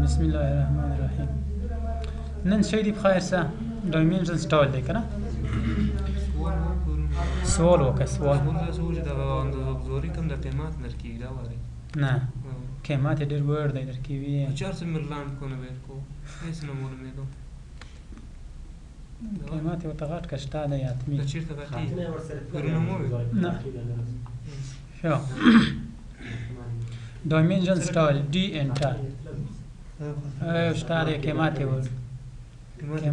بسم الله الرحمن الرحیم. نن شی دی بخیر سه ډایمنشن سټایل دی کنه. سوال وکړه. سوال زوري کوم د قیمت درکې دا وره نه قیمت ډیر ور دی درکې وی 400 ملان کو نه ورکو هیڅ نه مول مې دو قیمت یو تغټ کشته دی اتمی د چیرته غټي ورنه مو نه شو ډایمنشن سټایل डी انټر شته قیمت ور دی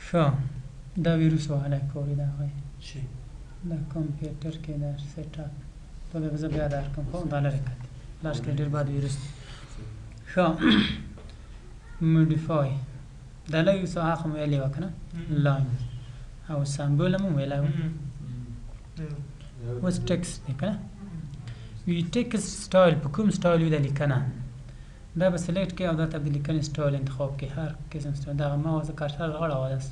شو دا ویروس والا کوری دا غي شي دا کمپیوټر کې دا سیټ اپ په دې ځای بیا دا کوم په ډالر کې لاس کې ډیر بعد ویروس شو مودیفای دا لږ څه هغه مې ویلې وکنه لاین او سمبول مو ویلا وس ټیکست دی کنه وی ټیکست سټایل په کوم سټایل وی د لیکنه دا به سلیکټ کې او دا تبدیل لیکنې سټایل انتخاب کې هر قسم سټایل دا ما واسه کارتر غړ اواز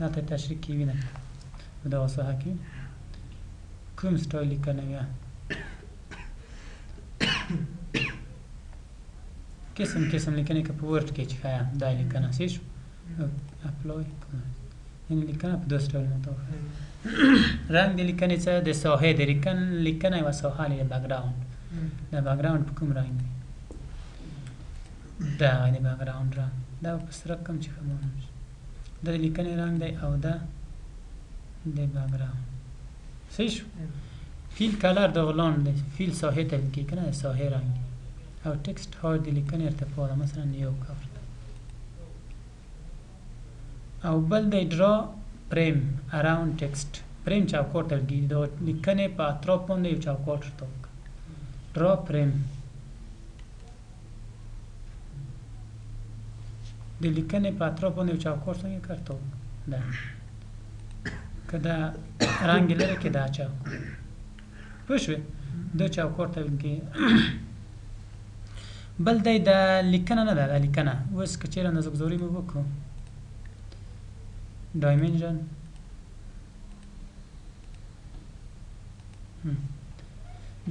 دا ته تشریح کی وینه دا واسه حکیم کوم سټایل لیکنه یا قسم لیکنې کې په ورډ کې چې خیا دا لیکنه سیش اپلای یعنی لیکنه په دوه سټایل متوفر رنگ د لیکنې څخه د ساحه د لیکنه او ساحه لري بیک گراوند دا بیک گراوند په کوم رنگ دی دا د بیک گراوند رنگ دا په سره کوم چې کوم د لیکنې رنگ دی او دا د بیک گراوند سیش فیل کلر د غلان دی فیل ساحه ته کې کنه ساحه رنگ او ټیکست هاید د لیکنې ارتفاع مثلا یو کفر او بل د ډرا پریم اراوند ټیکست پریم چوکاټ لګي د لیکنې په اطراف باندې یو چوکاټ ټاک ډرا پریم د لیکنې په اطراف باندې یو چوکاټ څنګه کړتو دا کدا رنگ لري کې دا چا پښوی د چوکاټ لګي بل د لیکنه نه ده لیکنه اوس کچېره نزګزوري مې وکړو ډایمنشن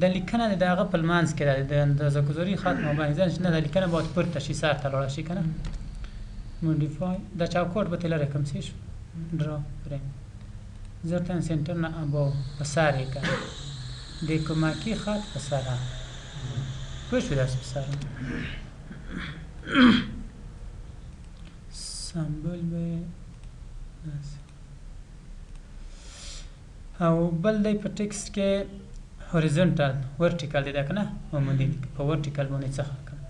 د لیکنه د هغه په منځ کې د نزګزوري ختمه باندې نه د لیکنه باید پورته شي سر ته لاړ شي کنه مودیفای د چوکاټ به تل رقم شي ډرا فریم زرتن سنټر نه ابو پساره کنه د کومکی خط پساره پوش بدرس بسرم سمبل به او بل دی په ټیکست کې هوریزونټل ورټیکل دی کنه عمودي په ورټیکل باندې څه کنه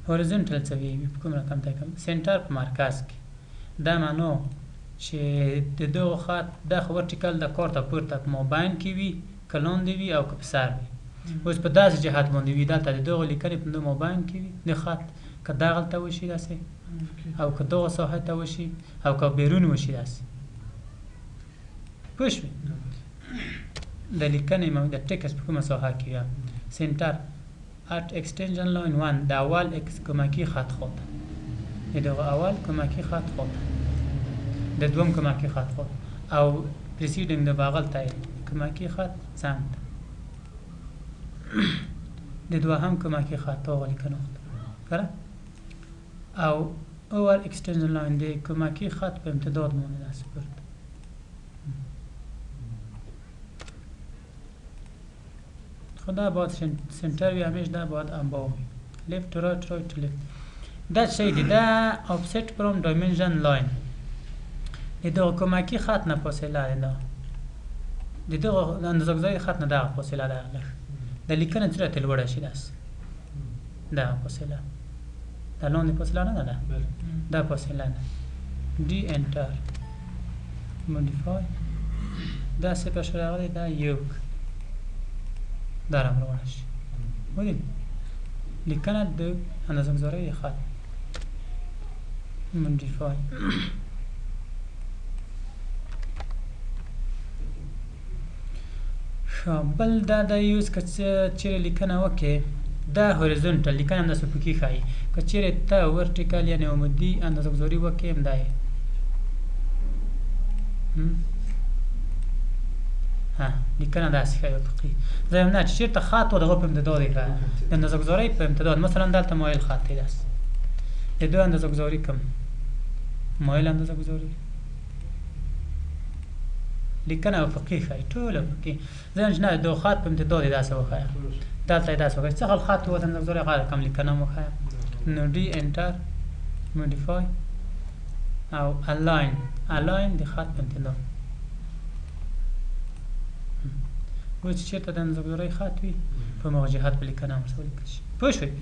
هوریزونټل څه وی په کوم رقم ته کوم سنټر په مرکز کې دا معنی چې د دوه خط د ورټیکل د کارته پورته په مابین کې وي کلون دی وي او په سر وي اوس په داسې جهت باندې وي دلته د دغه لیکنې په نوم مابین کې وي د خط که دغه ته وشي داسې او که دغه ساحه ته وشي او که بیرون وشي داسې پوه شوې د لیکنې د ټیکست په کومه ساحه کې وي سنټر ات اکسټنشن لاین 1 د اول کومکی خط خط د دغه اول کومکی خط خط د دوم کومکی خط خط او پریسیډینګ د بغل ته کومکی خط سمت د دوهم کومکی خط او لیکنه کړه او اول اکسټنشن لاین د کومکی خط په امتداد باندې ده سپورت خدا باید سنټر وي همیشه دا باید انبا وي لیفت تو رایت رایت تو لیفت دا شی دی دا افست فرام ډایمنشن لاین د دغه کومکی خط نه فاصله ده د دغه اندازه‌ګذاري خط نه دا فاصله ده د لیکنې سره تل وړه شي داس دا فاصله دا لاندې فاصله نه ده دا فاصله ده डी انټر مودیفای دا څه په شراغه دا یو دا رقم وړه شي ودی لیکنه د اندازه‌ګذاري خط مودیفای بل دا د یوز کچې لیکنه وکې دا هوریزونټل لیکنه هم داسې پکې ښایي که چیرې ته ورټیکل یعنې عمودي اندازه‌ګذاري وکې هم دا ها لیکنه داسې ښایي افقي دویم دا چې چېرته خط و د هغه په امتداد یې ښایي د اندازهګذارۍ په امتداد مثلا دلته مایل خط دی داسې د دوی اندازهګذاري کوم مایل اندازهګذاري لیکنه افقي ښایي ټول افقي دویم چې نه د خط په امتداد یې داسې وښایه دلته یې داسې وښایه څه خل خط و د اندازهګذارۍ هغه کم لیکنه هم وښایه نو ډي انټر مودیفای او الاین د خط په امتداد اوس چې چېرته د اندازهګذارۍ خط وي په همغه جهت به لیکنه هم ورسره ولیکل شي پوه شوئ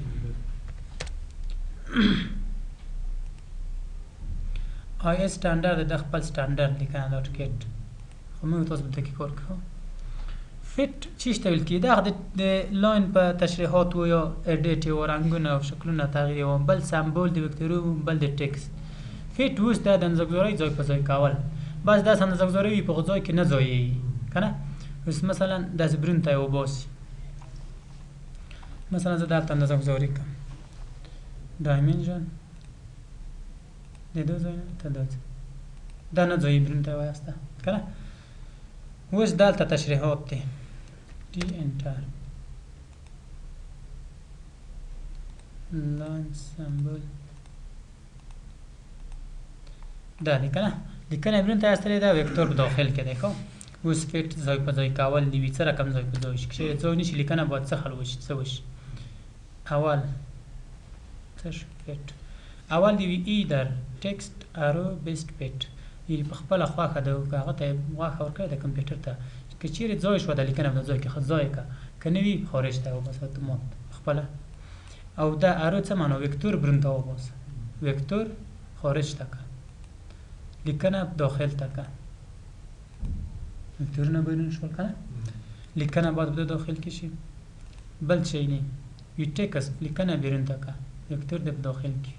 آی سټانډرډ د خپل سټانډرډ لیکنه د اټوکد خو موږ تاسو به دقیق ورکړو فټ چیش ته ویل کېږي دا د لاین په تشریحاتو یا ایډیټ یو رنګونه او شکلونه تغییر یو بل سمبول د وکتورو بل د ټکست فټ اوس دا د اندازهګذارۍ ځای په ځای کول بعض داسې اندازهګذارۍ وي په هغه ځای کې نه ځایېږي که نه اوس مثلا داسې برون ته یې وباسي مثلا زه دلته اندازهګذاري کړم ډایمنشن د دو ځای نه ته دا ځای دا نه ځایي برون ته یې وایسته که نه اوس دلته تشریحات دی ټي انټر لاین سمبل دا دی که نه لیکنه برون ته ایستلی ده وکتور په داخل کې دی ښه اوس فټ ځای په ځای کول دي وي څه رقم ځای په ځای شي که ځای نشي لیکنه باید څه حل وشي څه وشي اول څه شو فټ اول دی وي ایدر ټکسټ ارو بیسټ فټ یعنې په خپله خوښه ده هغه ته یې غوښه ورکړې ده کمپیوټر ته که چیرې ځای شوه د لیکنه په ځای کې ښه ځای کړه که نه وي خارج ته یې وباسه اتومات خپله او دا ارو څه معنا وکتور برون ته وباسه وکتور خارج ته کړه لیکنه داخل ته کړه وکتورونه بیرون شول که نه لیکنه باید په داخل کې شي بل شی نه یو ټکست لیکنه بیرون ته کړه وکتور دې په داخل کې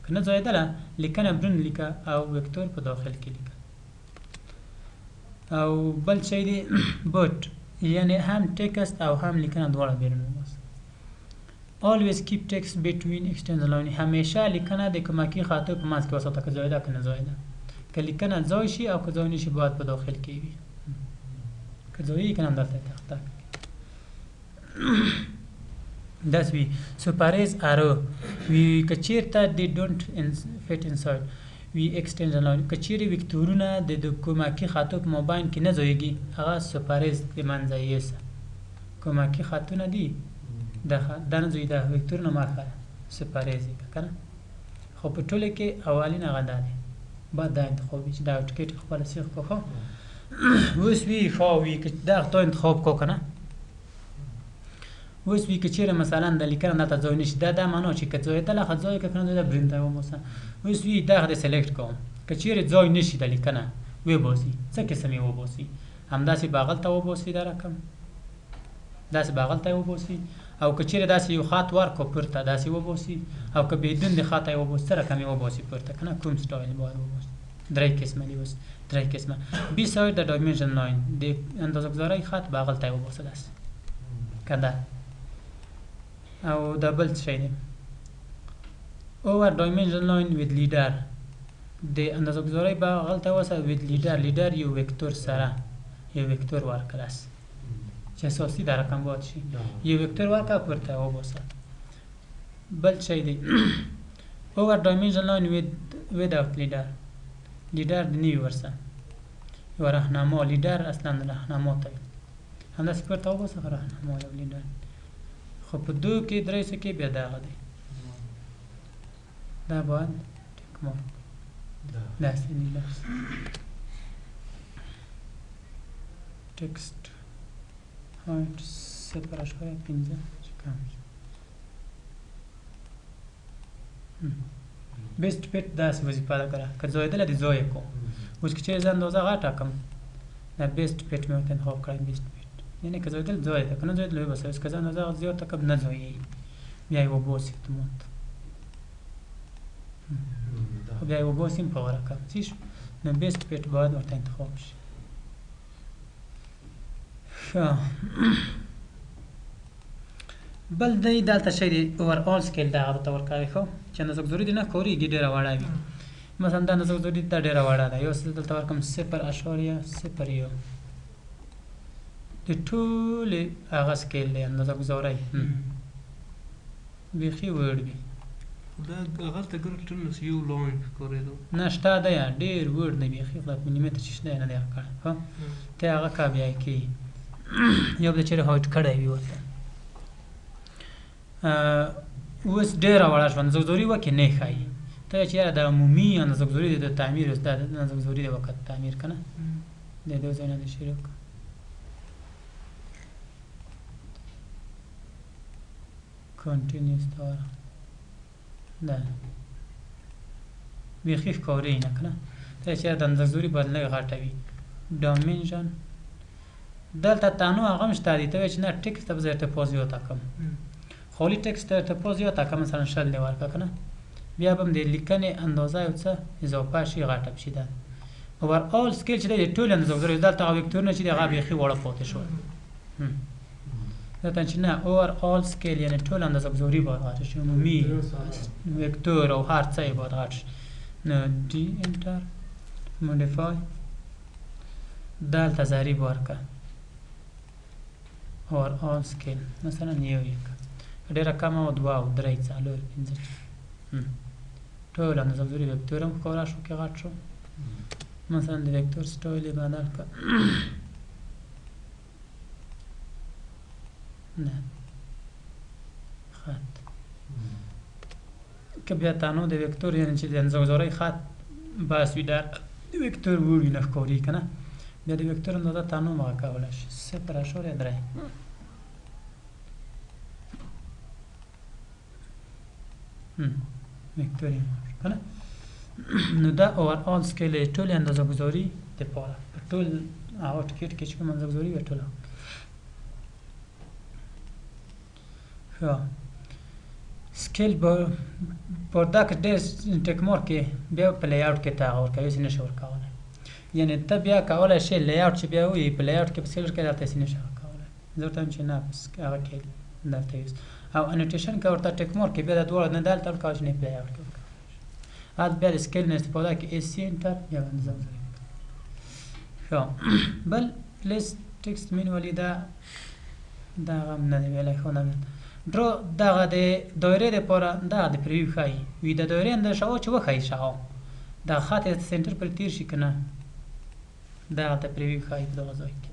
که نه ځایېدله لیکنه برون لیکه او وکتور په داخل کې لیکه او بل شی دی بوت یعنی هم ټکست او هم لیکنه دواړه بیرون وباسه always keep text between extension line همیشه لیکنه د کمکی خاطر په منځ کې وساته که ځایېده که نه ځایېده که لیکنه ځای شي او که ځای نشي باید په داخل کې وي که ځایي که نه همدلته تخته داسې وي سپاریز ارو وي که چېرته they don't fit inside وي extension line که چیرې وکتورونه د کمکي خطو په مابین کې نه ځایږي هغه سپاریز د منځه یوسه کمکي خطونه دي دا نه ځایي دا وکتورونه مه ښایه سپاریز یې که نه خو په ټوله کې اولین هغه دا دی باید دا انتخاب وي چې دا اټوکد خپله سیخ کړو ښه اوس وي ښه وي که دا تا انتخاب کړو که نه اوس وي که چیرې مثلا د لیکنه دلته ځای نشي دا معنا چې که ځایېدله ښه ځای که نه ځایېده برین ته یې وباسه اوس وي دغه دې سلیکټ کوم که چیرې ځای نشي د لیکنه وباسي څه قسم یې وباسي همداسې بغل ته وباسي دا رقم داسې بغل ته یې وباسي او که چیرې داسې یو خط ورکړو پورته داسې وباسي او که بدون د خطه یې وباسي څه رقم یې وباسي پورته که نه کوم سټایل باید وباسي درې قسمه دي اوس درې قسمه بي ساید د ډایمنشن لاین د اندازهګذارۍ خط بغل ته یې وباسه داسې که ده او دا بل شی دی over dimension line with leader د اندازهګذارۍ بغل ته وباسه with leader یو وکتور سره یو وکتور ورکړه چې اساسي دا رقم باید شي یو وکتور ورکړه پورته یې وباسه بل شی دی over dimension line without leader لیډر د نوي ورسه یوه رهنما لیډر اصلا رهنما ته وي همداسې پورته وباسه رهنما یو لیډر خو په دو کې درې څه کې بیا دغه دی دا باید ټیک مارک داسې لیډر ټکسټ هایټ 0.5 چې کم شي بیسټ فټ داسې وظیفه ده کړه که ځایېدله دې ځای یې کړو اوس که چیرې زه اندازه غټه کړم دا بیسټ فټ مې ورته انتخاب کړی بیسټ فټ یعنې که ځایېدل ځای ده که نه ځایېدل وباسه اوس که زه اندازه زیاته کړم نه ځایېږي بیا یې وباسي اتومات خو بیا یې وباسي په هغه رقم څه شو نو بیسټ فټ باید ورته انتخاب شي ښه بل دی دلته شی دی اوور آل سکیل دغه ورته ورکوي ښه چې اندازهګذاري دې نه کارېږي ډېره وړه وي مثلا دا اندازه ګذاري دا ډېره وړه ده، یو څه دلته ورکړم 0.01 د ټولې هغه سکیل دی اندازه ګذاری بیخي وړ وي. دا هغلته ګرل ټولنس یو لاین ښکارېدو نه شته دی ډېر وړ دی بیخي خو ملیمتر چې شته نه دی کړی ښه ته هغه کامیای کېږي یو به چېرې هایټ کړی وي ورته. اوس ډېره وړه شوه اندازه ګذاري وکړې نه ښایي ته چې یاره د عمومي اندازه ګذاري دی د تعمیر اوس دا اندازه ګذاري د وقت تعمیر که نه د دې ځای نه دې شروع کړه. کنټینیوس دواره ده بیخي ښکاري نه که نه ته چې د اندازه ګذاري باید لږ غټه وي. ډایمنشن دلته تنوع هغه هم شته دي ته وایې چې نه ټکس ته به زه ارتفاع زیاته کړم خالي ټکس ته ارتفاع زیاته کړم مثلا 0 دې ورکړه که نه بیا به هم د لیکنې اندازه یو څه اضافه شي غټه شي. دا اوورآل سکیل چې دی د ټولې اندازه ګذاري دلته هغه وکتورونه چې دی هغه بیخي وړه پاتې شول دلته چې نه اوورآل سکیل یعنې ټول اندازه ګذاري باید غټه شي عمومي وکتور او هر څه یې باید غټ شي. نو ډي انټر موډیفای دلته ضریب ورکړه اوورآل سکیل مثلا یو ډېره کمه او 2 او 3 4 5 ټول اندازه ګذاري وکتور هم ښکاره شو کې غټ شو مثلا د وکتور سټایل یې بدل کړه نه خط که بیا تنوع د وکتور یعنې چې د اندازه ګذارۍ خط بس وي د وکتور وړ وي نه ښکاري که نه بیا د وکتور اندازه تنوع مغه کولی شي 0.3 وکتور یې که نه نو دا اوورآل سکیل یې ټولې اندازه ګذاري دپاره په ټول هغه ټکټ کې چې کوم اندازه ګذاري وي ټوله ښه سکیل په دا که ډېر ټیک مارک کې بیا په لی آوټ کې ته هغه ورکوي هسې نشي ورکولی یعنې ته بیا کولی شې لی آوټ چې بیا ووایي په لی آوټ کې په سکیل کې درته هسې نشي ورکولی زه ورته وایم چې نه هغه کې درته یوز او انوټیشن که ورته ټیک مارک کې بیا دا دواړه نه دلته ورکولی شي نه په لی آوټ کې ورکولی شي بیا د سکیل نه استفاده کې اس سی انټر بیا اندازه ګذاري ښه بل پلیس ټکسټ مینوالي دا هغه هم نه دی ویلی ښه نه درو دغه د دایرې دپاره دغه د پریویو ښایي وي د دایرې اندازه شعا چې وښایي شعا دغه خط یې سنټر پرې تېر شي که نه دغه ته پریویو ښایي په دغه ځای کې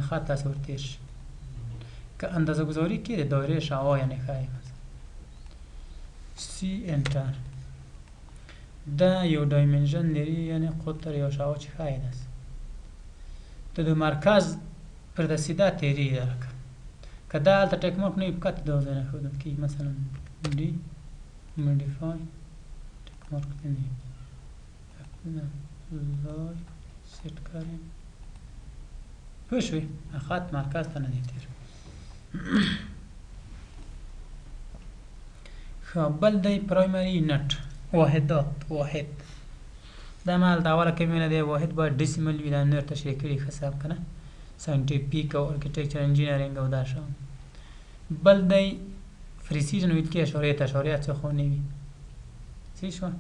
خط داسې ورتېر شي که اندازه ګذاري کې د دایرې شعا یعنې ښایي سی انټر دا یو ډایمنشن لري یعنې قطر یا شعا چې ښایي داسې ته د مرکز پر د سیده تېري درکه که دا هلته ټیک مارک نه وي په کته دغه ځای نه ښودل کېږي مثلا ډي موډیفای ټیک مارک ته نه ځای سیټ کړئ پوه شوې خط مرکز ته نه دی تېر ښه بل دی پرایمري نټ واحدات واحد دا ما هلته اوله کې ویلی دی واحد باید ډیسیمل وي دا نور تشریح کړي ښه صاحب که نه ساینټیفیک او ارکیټیکچر انجینرینګ او دا شان بل دی پریسیژن ویل کې اشاریه ته اشاریه څه خو نه وي صحیح شوه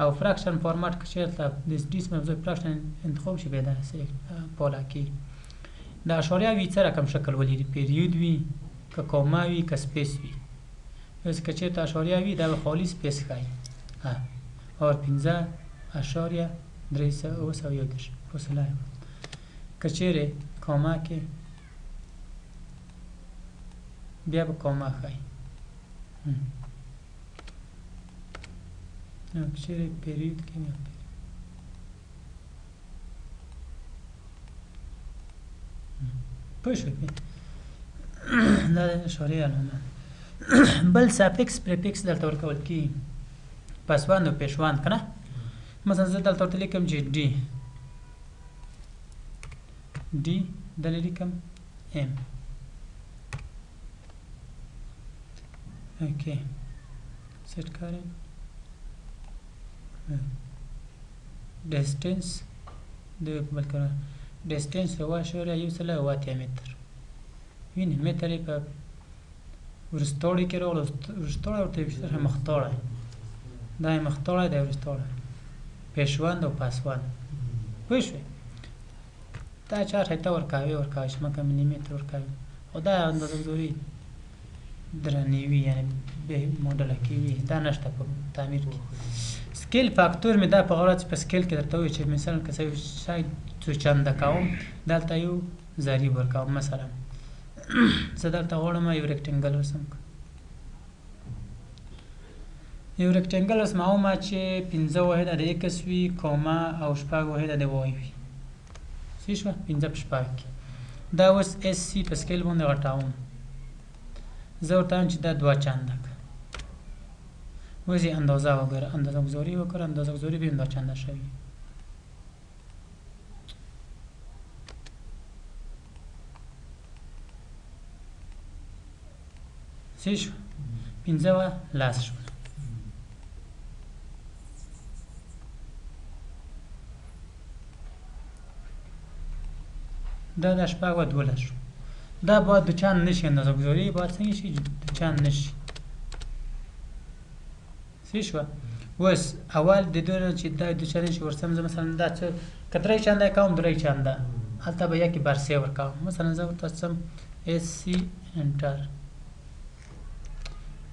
او فراکشن فارمات که چېرته د ډیسیمل ځای فراکشن انتخاب شي بیا دا پاله کېږي د اشاریه وي څه رقم شکل ولري پیریود وي که کوما وي که سپیس وي اوس که چېرته اشاریه وي دا به خالي سپیس ښایي اور 15.331 فاصله که چېرې کوما کې بیا به کوما ښایي او که چېرې پیریود کې بیا پوه شوې دا د اشارې علامه بل سافکس پریفکس دلته ورکول کېږي پسوند او پیشوند که نه مثلا زه دلته ورته لیکم چې ډي دلته لیکم ام اوکې سیټ کړئ ډسټنس د بل کړه ډسټنس 1.1 متر وینئ متر یې په ورستوړي کې راغلو ورستوړی ورته ویل مختوړی دا یې مختوړی دا یې وروستوړی پیشوند او پاسوند پوه شوې دا چار ته ورکوي شمکه ملیمتر ورکوي خو دا اندازه‌ګذاري درنې وي یعنې بې موډله کې وي دا نشته په تعمیر کې سکیل فاکتور مې دا په غوره په سکیل کې درته وایي چې مثلا که څه شی څو چنده کوم دلته یو ضریب ورکوم مثلا زه دلته غواړم یو ریکټنګل رسم کړم یو ریکټنګل رسموم چې 15 واحده د ایکس وي کوما او 6 واحده د وای وي څه شوه 15 په شپږ کې دا اوس اس سی په سکیل باندې غټاوم زه ورته وایم چې دا 2 چنده کړه اوس یې اندازه وګوره اندازه‌ګذاري وکړه اندازه‌ګذاري بیا 2 چنده شوي څه شوه 15 وه لاس شوه دا د 6 و 12 شو دا باید د چاند نشي اندازه‌ګذاري باید څنګه شي د چاند نشي څه شوه اوس اول د دونه چې دا د چاند نشي ورسم زه مثلا دا څه که 3 چنده کوم 3 چنده هلته به یکې بر سې ورکوم مثلا زه ورته څم اس سی انټر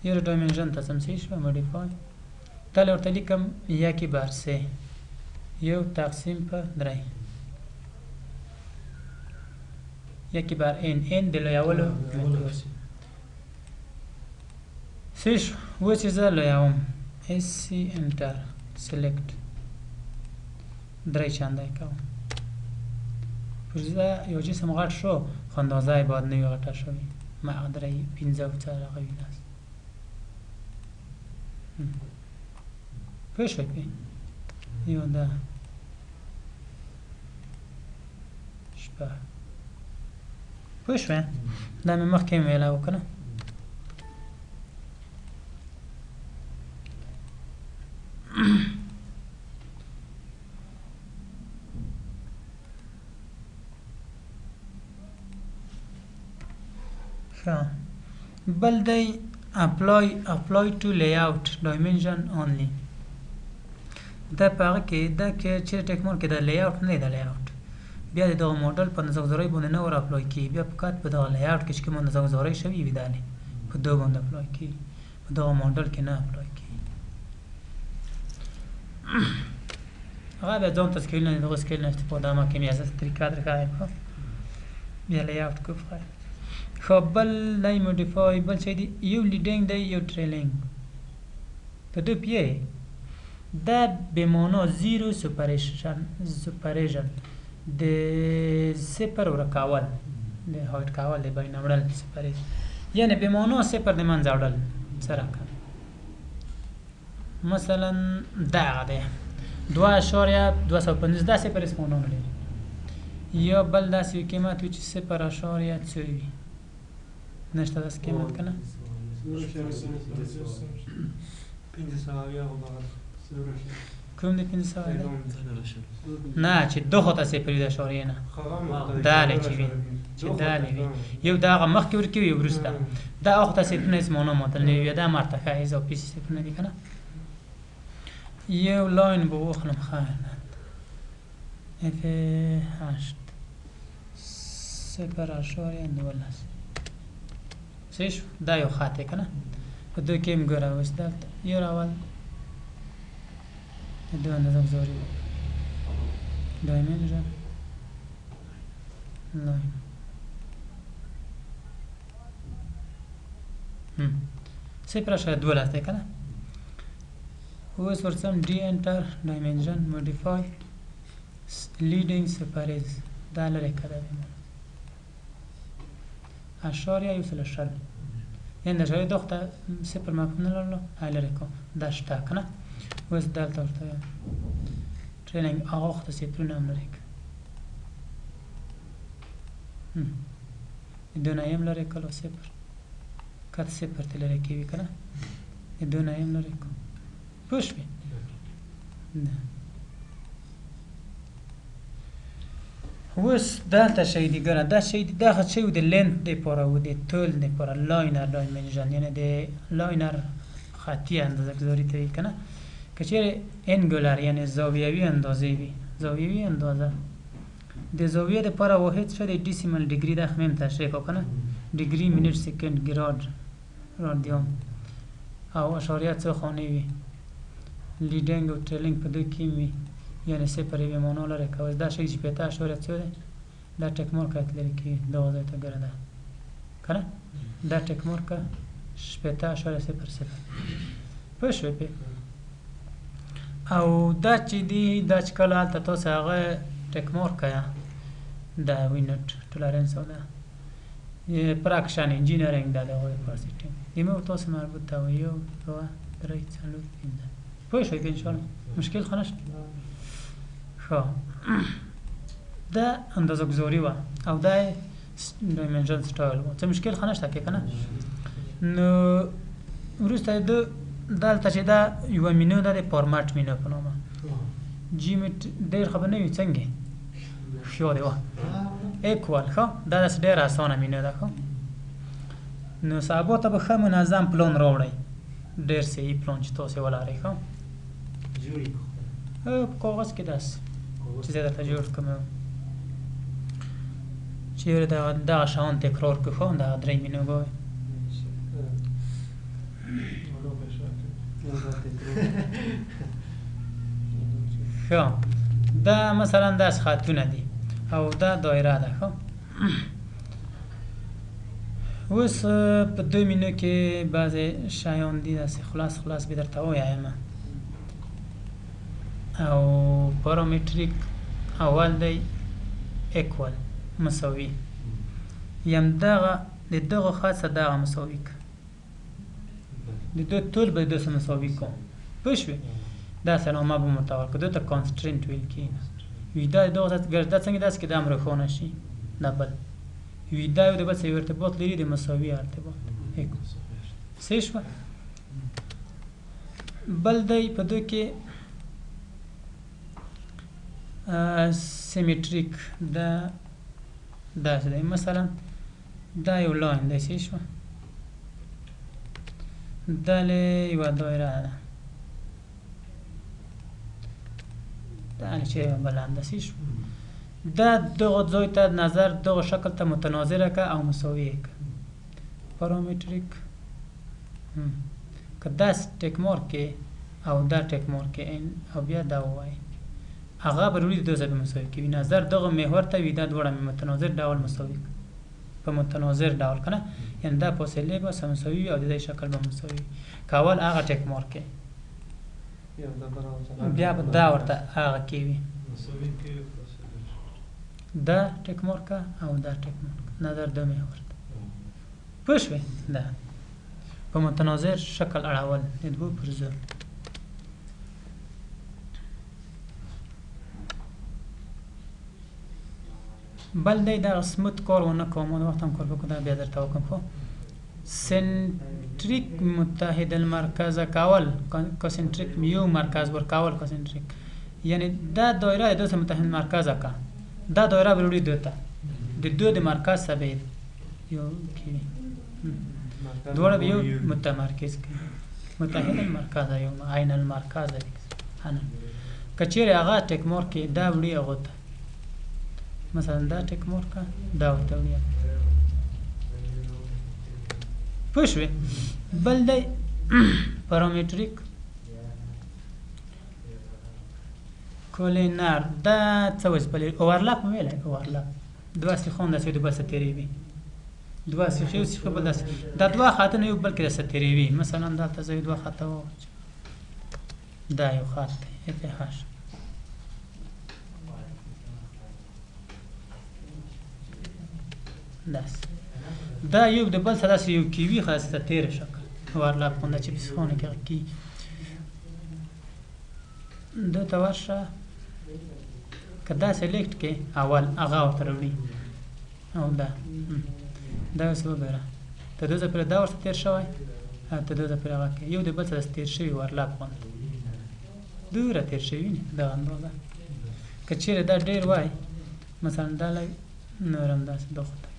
یو ډایمنشن ته څم څه شوه موډیفای دلته ورته لیکم یکې بر سې یو تقسیم په 3 یکی بر این د لویولو څه شو اوس چې زه لویوم اس سی انټر سلیکټ 3 چنده یې کوم پر زه یو جسم غټ شو خو اندازه یې باید نه وي غټه شوې ما هغه 15 او څه هغه وي داسې پوه شوې پې یو دا شپه پوه شوې دا مې مخکې ویلی و که نه ښه بل دی apply to layout dimension only دا په هغه کې دا کې چیرې ټیکمور کې دا لیاوټ نه دی دا لیاوټ بیا د دغه موډل په اندازه‌ګذارۍ باندې نه ور اپلای کېږي بیا فقط په دغه لیاوټ کې چې کوم اندازه‌ګذارۍ شوي وي دا په دغه باندې اپلای کېږي په دغه موډل کې نه اپلای کېږي هغه بیا ځان ته سکیل نه دغه سکیل نه استفاده ما کې میازه طریقه درکایم خو بیا لیاوټ کو فایل خو بل دی موډیفای بل څه دی یو لیډینګ دی یو ټریلینګ په دو پیه دا به معنا زیرو سپریشن د صفر ورکول د هایټ کول د بین وړل سپریشن یعنی به معنا صفر د منځ وړل سره مثلا دا دی 2.250 دا صفر اس معنا لري یا بل داسې قیمت وي چې 0.3 وي نشته داسې قیمت که نه کوم دی 500 نه چې دو خو ته صفر وي د اشاریې نه دالې چې وي چې دالې وي یو د هغه مخکې ورکوي یو وروسته دا هغه ته صفرونه هېڅ معنا ماتل نه وي دا مرتفع اضافي صفرونه دي که نه یو لاین به واخلم خیر F8 0.12 څه شو دا یو خط دی که نه په دوی کې هم ګوره اوس دلته یو اول دو اندازه‌ګذاري dimension line 0.12 دی که نه اوس ورسم ډي انټر dimension modify leading separate دا لرې که دی اشاریه یو سل شل یعنی د اشاریه دغه ته صفر مفهوم نه لرلو لرې کوم دا شته که نه اوس دلته ورته ټریننګ هغه وخت ته صفرونه هم لرې که دونه یې هم لرې کړلو صفر که صفر ته لرې کوي که نه دونه یې هم لرې کړو پوه شوې اوس دلته شی دی ګره دا شی دی دغه شی د لینت دپاره و د طول دپاره لاینر ډایمنشن یعنې د لاینر خطي اندازه‌ګذاري ته وایي که نه که چیرې انګولر یعنی زاویوي اندازې وي زاویوي اندازه د زاویې دپاره واحد څه دی ډیسیمل ډیګري دا خو مې هم تشریح کړو که نه ډیګري منټ سیکنډ ګراډ رادیان او اشاریه څه خانې وي لیډینګ او ټریلینګ په دوی کې وي یعنی صفر یوې معنا لري که دا شی شپېته اشاریه څو دی دا ټیک مارکه لري کې دغه ځای ته ګره ده که نه دا ټیک مارکه شپېته اشاریه صفر صفر پوه شوې پې او دا چې دی دا چې کله هلته تاسو هغه ټیک مارکه یا دا وینټ ټولرنس او دا پراکشن انجینرینګ دا د هغوی لپاره سیټینګ دمه تاسو مربوط ته وي یو دوه درې څلور پنځه پوه شوئ که انشاءالله مشکل خو نشته ښه دا اندازه ګذاري وه او دا ډایمنشن سټایل و څه مشکل خو نشته که نه نو وروسته دلته چې دا یوه مینو ده د فارمټ مینو په نامه جیمټ ډېر خبر نه وي څنګه ښه دی وه ایکوال ښه دا داسې ډېره اسانه مینو ده ښه نو سبا ته به ښه منظم پلان راوړئ ډېر صحیح پلان چې تاسې ولرئ ښه په کاغذ کې داسې چې زه درته جوړ کړم چیرې دغه شیان تکرار کړو ښه دغه درې مینوګانې ښه دا مثلا داسې خطونه دي او دا دایره ده ښه اوس په دو مینو کې بعضې شیان دي داسې خلاص به درته ووایم او پارامتریک اول دی ایکوال مساوي یم دغه د دغه خط سره دغه مساوي که د دو ټول به د دو سره مساوي کوم پوه شوې داسې نامه به ورته ورکړو دو ته کانسټرنټ ویل کېږي وي دا دغه دا څنګه داسې که دا هم روښانه شي دا بل وي دا یو د بل سره یو ارتباط لري د مساوي ارتباط صحیح شوه بل دی په دو کې سیمیټریک دا داسې دی مثلا دا یو لاین دی صحیح شوه دا یوه دایره ده دا چې بله هندسي شوه دا دغه ځای ته نظر دغه شکل ته متناظره که او مساوي یې که پارامتریک که داسې ټیک مارک کې او دا ټیک مارک کې او بیا دا ووایي هغه به روړي د دو ځای مساوي کوي نظر دغه محور ته وي دا دواړه متناظر ډول مساوي په متناظر ډول که نه یعنې دا فاصلې به سره مساوي او د دې شکل به مساوي که اول هغه ټیک مارک کې بیا به دا ورته هغه کې وي دا ټیک مارکه او دا ټیک مارک نظر دو محور ته پوه شوې دا په متناظر شکل اړول د دوو پر ضد بل دی دغه سموت کار ونه کوم د وخت هم کار وکړو دا بیا درته وکړم خو سنټریک متحد المرکزه کول کاسنټریک یو مرکز ورکول کاسنټریک یعنی دا دایره د دو سره متحد مرکزه که دا دایره به وړي دو ته د دو د مرکز سره به یو کوي دواړه به یو متمرکز کوي متحد المرکزه یو عین المرکزه که چیرې هغه ټیک مارک کې دا وړي هغو ته مثلا دا ټیک مارکه دا ورته وړي پوه شوې بل دی پارامتریک کولینر دا څه وظیفه لري اوورلپ مې ویلی اوورلپ دوه سیخان داسې د بل څه تېروي دوه سیخې یو سیخه بل داسې دا دوه خطونه یو بل کې داسې تېروي مثلا دلته زه یو دوه خطه واچوم دا یو خط دی FH داسې دا یو د بل سره داسې یو کیوي خاصه تېره شکل اوورلپ غونده چې په سیخانو کې هغه کېږي دو ته ورشه که دا سلیکټ کې اول هغه ورته راوړي او دا اوس وګوره ته دو ځله پرې دا ورته تېر شوی ته دو ځله پرې هغه کې یو د بل سره تېر شوي اوورلپ غونده دومره تېر شوي نه دغه اندازه که چیرې دا ډېر وای مثلا دا لږ نور همداسې دغه ته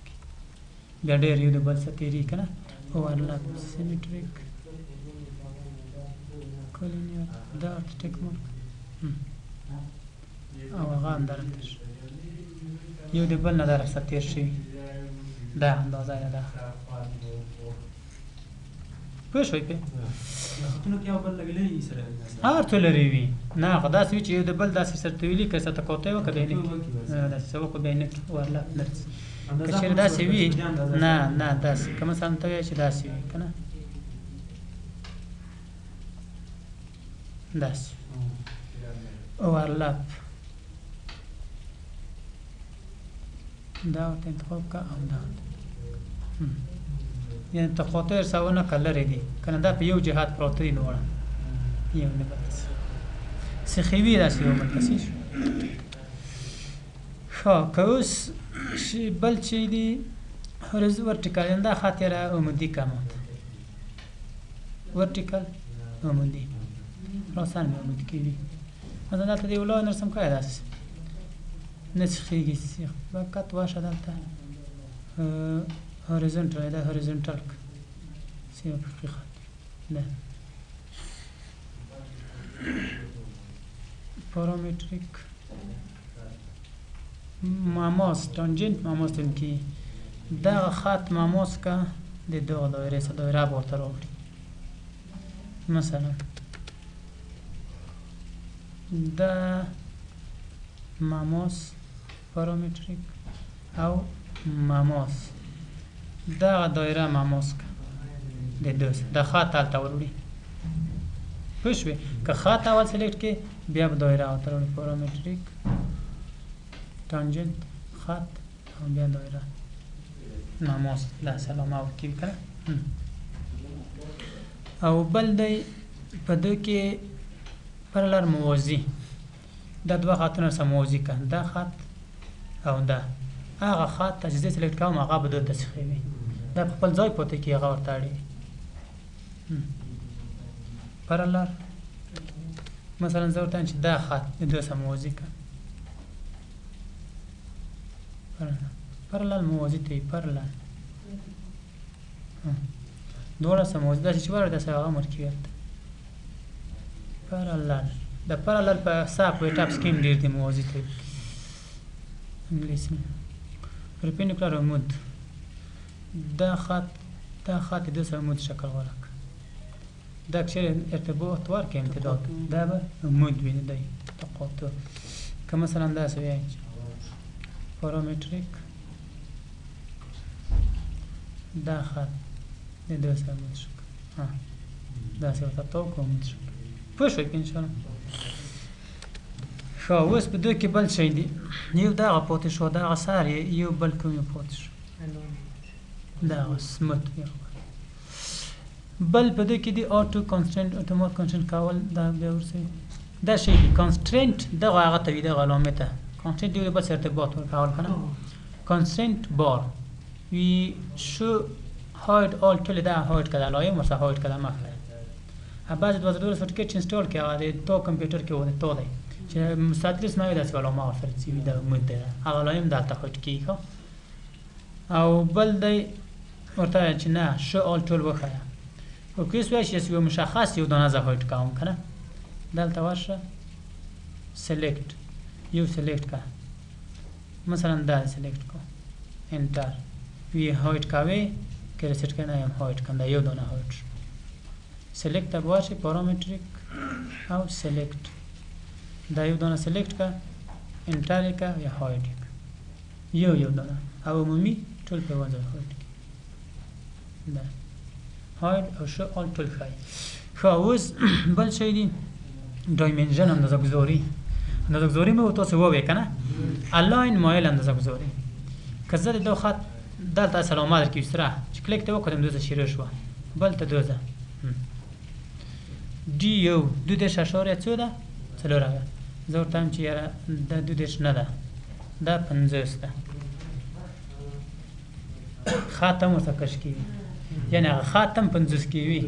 بیا ډېر یو د بل څه تېرېږي که نه اوورلپ سیمیټریک کلینیر دا ټیک مارک او هغه همدارنګه یو د بل نه دا رخصت تېر شوي دا اندازه یې ده پوه شوئ پرې هر څه لرې وي نه خو داسې وي چې یو د بل داسې سرته وي که څه تقاطع وکړه بیا یې نه کړي داسې څه وکړو بیا یې نه کړي ورله درځي که چېرې داسې وي نه داسې که مثلا ته وایې چې داسې وي که نه داسې اوورلپ دا ورته انتخاب کړه او دا یعنې تقاطع ورسره ونه کړه لرې دي که نه دا په یو جهات پراته دي دواړه یو نه بل سخیوي داسې یو بل پسې شو ښه که اوس بل چې دي ورټیکل یعنې دا خط یې عمودي کمات ورټیکل عمودي خراسان مې عمودي کوي مثلا دلته د یو لاین رسم کړی داسې نه سیخېږي فقط واشه دلته هوریزونټل دا هوریزونټل سیمه افقي خط ده پارامتریک ماماس تانجنت ماماس تن کې دغه خط ماماس که د دغه دایرې څخه دایره به ورته راوړي مثلا دا ماماس پارامتریک او ماماس دغه دایره ماماس که د دوس د خط هلته وروړي پوه شوې که خط اول سلیکټ کې بیا به دایره ورته راوړي پارامتریک تانجنت خط او بیا دایره ماماس داسې علامه ورکوي که او بل دی په دو کې پرلر موازي دا دوه خطونه سره موازي که دا خط او دا هغه خط چې زه سلیکټ کوم هغه به دلته سیخوي دا په خپل ځای پاتې کېږي هغه ورته اړوي پرلر مثلا زه ورته چې دا خط د دوه سره موازي که پرلل موازي ته وي پرلل دواړه سره موازي داسې چې واړه داسې هغه مرکبیت پرلل د پرلل په ساپ ویټاپ سکیم ډېر دی موازي ته وي انګلیسي پرپینډیکولر عمود دا خط د دوه سره عمود شکل غوره کړه دا که چېرې ارتباط ورکړي امتداد دا به عمود وي دی تقاطع که مثلا داسې وایي پارامتریک دا خط د دوه سره عمود شو داسې ورته تاو کړو عمود شو پوه شوئ که انشاءالله ښه اوس په دوی کې بل شی دی یو دغه پاتې شو دغه سر یو بل کوم یو پاتې شو دغه سمت بل په دوی کې دی آټو کانسټنټ اتومات کانسټنټ کول دا بیا ورسوي دا شی دی کانسټرنټ دغه هغه ته وي دغه علامې ته کانسټنټ یو د بل سره ارتباط ورکول که نه کانسټنټ بار وي شو هاید آل ټولې دا هاید کړه علایم ورسره هاید کړه مخ بعضې 2012 سرټیفیکټ چې انسټال کړي هغه د تا کمپیوټر کې و د تا دی چې مستدرس نه وي داسې علامه ورسره چې وي د عمود دی هغه علایم دلته هاید کېږي او بل دی ورته چې نه شو آل ټول وښیه او که اوس وایي چې یو مشخص یو دانه زه هاید کوم که نه دلته ورشه سلیکټ یو سلیکټ که مثلا دا سلیکټ کو انټر وی هاید کوي که ریسیټ کوي نه یم هاید کوم دا یو دانه هاید شو سلیکټ ته به ورشئ پارامتریک او سلیکټ دا یو دانه سلیکټ که انټر یې که یا هاید یې که یو دانه او عمومي ټول په یوه ځای هاید کړي دا هاید او شو آل ټول ښایي ښه اوس بل شی دی ډایمنشن اندازه ګذاري اندازه ګذاري مې تاسو ووایئ که نه الاین مایل اندازه ګذاري که زه د دو خط دلته علامه درکوي سره چې کلیک ته وکړم دوزه شیره شوه بل ته دوزه ډي یو 2.4 څو ده څلور اویا زه ورته وایم چې یاره دا 2 نه ده دا 50 ده خط هم ورته کش کېږي یعنې هغه خط هم 50 کې وي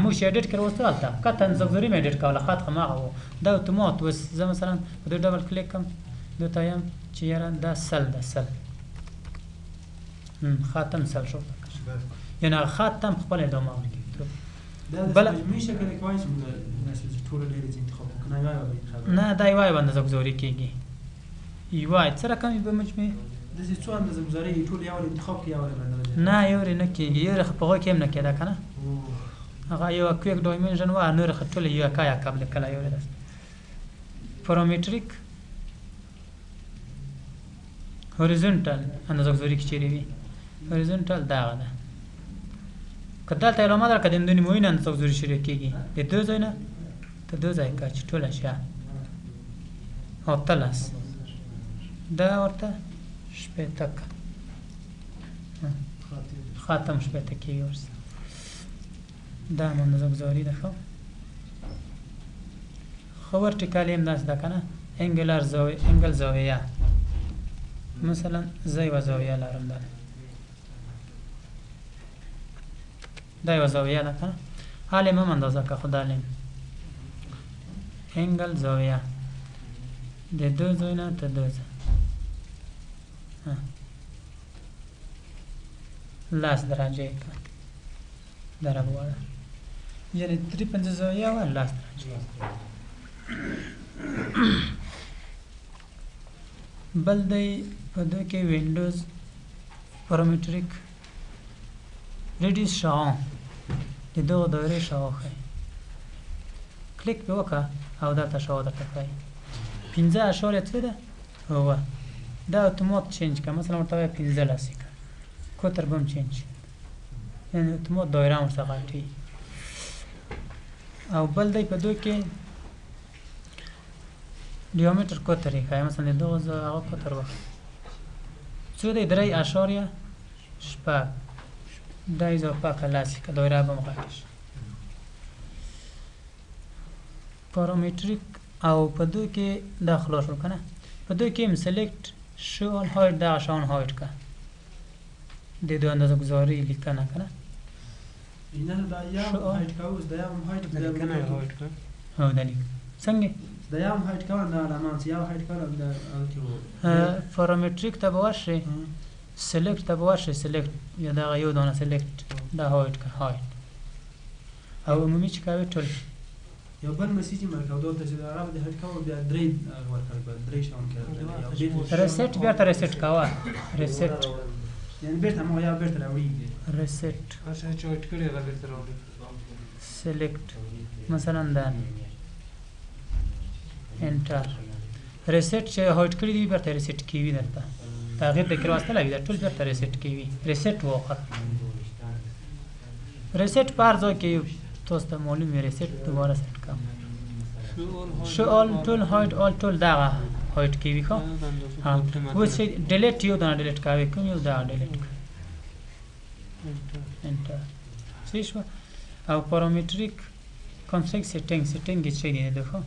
موږ چې اډیټ کړو اوس هلته قطعا اندازه ګذاري مې اډیټ کوله خط هماغه و دا اتومات اوس زه مثلا په دې ډبل کلیک کوم دې ته وایم چې یاره دا سل ده سل خط هم سل شو یعنې هغه خط هم خپله ادامه ورکوي بله میشه که کوایس مثلا ټول ډېر انتخاب کنه یا نه دا یوای باندې زګزوري کیږي یوای څه رقم به مجموعه د دې څو اندازه گذاري ټول یو انتخاب کې یو باندې نه یو نه کیږي یو په هغه کې هم نه کېدا کنه هغه یو کویک ډایمنشن و نور خټول یو کایا قبل کله یو ده پارامتریک هوریزونټال اندازه گذاری کې چیرې وي هوریزونټال دا ده کله ته علامه در کدن دني موین اندازه گذاری شروع کیږي د دو ځای نه ته دو ځای کا چې ټول اشیا او تلاس دا ورته شپته خاتم شپته کې ورس دا اندازه گذاری ده خو ورټیکال هم داس ده کنه انګلر زاویه انګل زاویه مثلا زای و زاویه لرم ده دا یو زاویه ده کنه حالا ما اندازه که خدا لیم انگل زاویه د دو زاویه تا دو زاویه لاس درجه که در ابواده یعنی 3 زاویه و لاس درجه بل دی په دو کې وینډوز پارامتریک ریډیوس شاو د دغه دایره شاو ښایي کلیک په وکړه او دا ته شاو درته ښایي 15.3 ده هو دا اتومات چینج که مثلا ورته وایه 15 که کوتر به هم چینج یعنی اتومات دایره هم ورته غټي او بل دی په دو کې دیامتر کوتر یې ښایي مثلا د دغه هغه کوتر وکړه څو دی 3.6 دا اضافه کلاسیک دایره به مغاکش پارامتریک او په دو کې داخله شو کنه په دو کې هم سلیکت شو آن هایت دا شان هایت کا د دو اندازه گذاری لیکنه کنه اینا دا یام هایت کاوس دا یام هایت کنه هایت کا هو دلیک څنګه دا یام هایت کا دا علامات یا هایت کا دا پارامتریک ته بوشه سلیکت ته بوشه سلیکت یا دا یو دانه سلیکت دا هایت کا هایت او عمومي چې کاوي ټول یو بل مسیج مرکو دلته چې دا عرب د هټ کاو بیا درې ورکړ درې شاون کې ریسټ بیا ته ریسټ کاوه ریسټ یعنی بیرته مو یا بیرته راوړي ریسټ اشه چې وټ کړی هغه بیرته راوړي سلیکت مثلا دا انټر ریسټ چې هایټ کړی دی بیرته ریسټ کیوي درته تغییر د کراوسته لګي دا ټول بیرته ریسټ کیوي ریسټ وکړه ریسټ پر ځای کې تاسو ته معلوم وي ریسټ دوباره سیټ کوم شو آل ټول هایټ آل ټول دا هایټ کیوي خو ها و چې ډیلیټ یو دا ډیلیټ کوي کوم یو دا ډیلیټ انټر صحیح شو او پارامتریک کنفیګ سیټینګ کې څه دی ده خو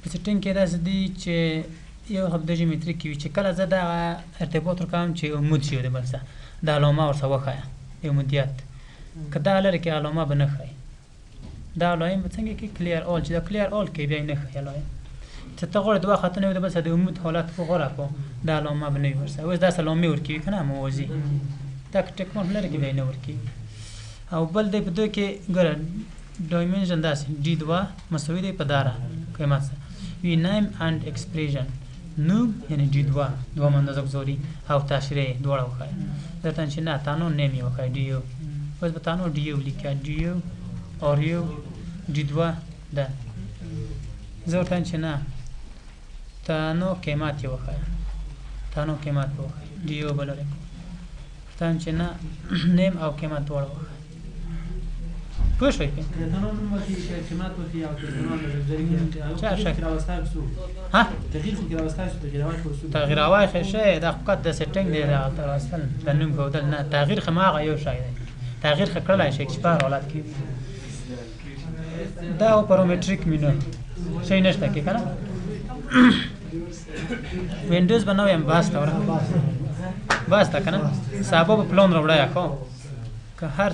په سیټینګ کې دا دي چې یو هب د جیومټری کې چې کله زه دا ارتباط ورکوم چې عمود شي د بلسه د علامه ورسره وخایا عمودیت کدا لري کې علامه بنه خای دا علامه به څنګه کې کلیر اول چې دا کلیر اول کې بیا نه خای علامه چې ته غوړ دوه خطونه د بلسه د عمود حالت په غوړه کو دا علامه بنه ورسره اوس دا سلامي ورکی کنه موازی تک ټیکمون لري کې بیا نه ورکی او بل د په دوه کې ګره ډایمنشن داس डी 2 مساوي دی په دارا قیمت وی نیم اند ایکسپریشن نو یعنی डी 2 دوه اندازه گذاری او تشریح دوړه وخای درته چې نه تانو نیم یو وخای دیو اوس به تانو دیو لیکه دیو اوریو डी 2 ده زه چې نه تانو قیمت یو وخای تانو قیمت وخای دیو بلره تان چې نه نیم او قیمت دوړه وخای پوه شوي تانو نوم ورکړي قیمت ورکړي او تغییر کې راوستای شو ها تغییر کې راوستای شو تغییر واخې شي د حقیقت د سیټینګ دی راوستل د نوم کودل نه تغییر خماغه یو شی دی تغییر کړلای شي چې په حالت کې دا پارامتریک مینو شي نشته کې کنه وینډوز بنوم باستا ورا باستا کنه سبب پلان راوړای کو که هر